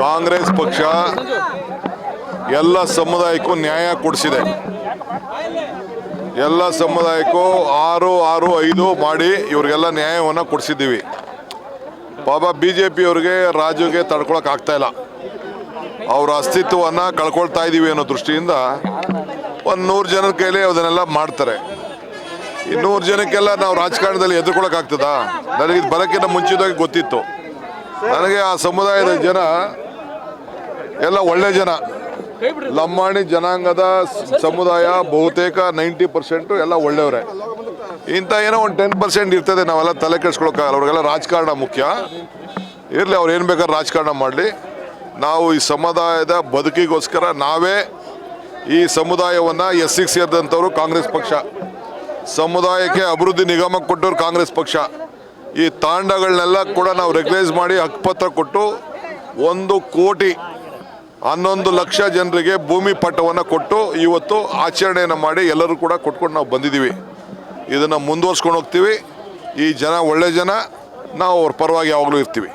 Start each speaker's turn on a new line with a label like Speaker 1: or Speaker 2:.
Speaker 1: ಕಾಂಗ್ರೆಸ್ ಪಕ್ಷ ಎಲ್ಲ ಸಮುದಾಯಕ್ಕೂ ನ್ಯಾಯ ಕೊಡಿಸಿದೆ. ಎಲ್ಲ ಸಮುದಾಯಕ್ಕೂ 6-6-5 ಮಾಡಿ ಇವ್ರಿಗೆಲ್ಲ ನ್ಯಾಯವನ್ನು ಕೊಡಿಸಿದ್ದೀವಿ. ಪಾಪ BJP ಅವ್ರಿಗೆ ರಾಜುಗೆ ತಡ್ಕೊಳಕ್ಕೆ ಆಗ್ತಾ ಇಲ್ಲ. ಅವರ ಅಸ್ತಿತ್ವವನ್ನು ಕಳ್ಕೊಳ್ತಾ ಇದ್ದೀವಿ ಅನ್ನೋ ದೃಷ್ಟಿಯಿಂದ ಒಂದು 100 ಜನರ ಕೈಲಿ ಅದನ್ನೆಲ್ಲ ಮಾಡ್ತಾರೆ. ಈ 100 ಜನಕ್ಕೆಲ್ಲ ನಾವು ರಾಜಕಾರಣದಲ್ಲಿ ಎದುರ್ಕೊಳಕ್ಕಾಗ್ತದಾ? ನನಗೆ ಇದು ಬರೋಕ್ಕಿಂತ ಮುಂಚಿತವಾಗಿ ಗೊತ್ತಿತ್ತು. ನನಗೆ ಆ ಸಮುದಾಯದ ಜನ ಎಲ್ಲ ಒಳ್ಳೆ ಜನ. ಲಂಬಾಣಿ ಜನಾಂಗದ ಸಮುದಾಯ ಬಹುತೇಕ 90% ಎಲ್ಲ ಒಳ್ಳೆಯವರೇ. ಇಂಥ ಏನೋ ಒಂದು 10% ಇರ್ತದೆ, ನಾವೆಲ್ಲ ತಲೆ ಕೆಡಿಸ್ಕೊಳಕ್ಕಾಗಲ್ಲ. ಅವ್ರಿಗೆಲ್ಲ ರಾಜಕಾರಣ ಮುಖ್ಯ. ಇರಲಿ, ಅವ್ರು ಏನು ಬೇಕಾದ್ರೆ ರಾಜಕಾರಣ ಮಾಡಲಿ. ನಾವು ಈ ಸಮುದಾಯದ ಬದುಕಿಗೋಸ್ಕರ ನಾವೇ ಈ ಸಮುದಾಯವನ್ನು SCಗೆ ಸೇರಿದಂಥವ್ರು ಕಾಂಗ್ರೆಸ್ ಪಕ್ಷ, ಸಮುದಾಯಕ್ಕೆ ಅಭಿವೃದ್ಧಿ ನಿಗಮ ಕೊಟ್ಟವ್ರು ಕಾಂಗ್ರೆಸ್ ಪಕ್ಷ. ಈ ತಾಂಡಗಳನ್ನೆಲ್ಲ ಕೂಡ ನಾವು ರೆಗ್ಯುಲೈಸ್ ಮಾಡಿ ಹಕ್ಕುಪತ್ರ ಕೊಟ್ಟು 1,11,00,000 ಜನರಿಗೆ ಭೂಮಿ ಪಟ್ಟವನ್ನು ಕೊಟ್ಟು ಇವತ್ತು ಆಚರಣೆಯನ್ನು ಮಾಡಿ ಎಲ್ಲರೂ ಕೂಡ ಕೊಟ್ಕೊಂಡು ನಾವು ಬಂದಿದ್ದೀವಿ. ಇದನ್ನು ಮುಂದುವರ್ಸ್ಕೊಂಡು ಹೋಗ್ತೀವಿ. ಈ ಜನ ಒಳ್ಳೆ ಜನ, ನಾವು ಅವ್ರ ಪರವಾಗಿ ಯಾವಾಗಲೂ ಇರ್ತೀವಿ.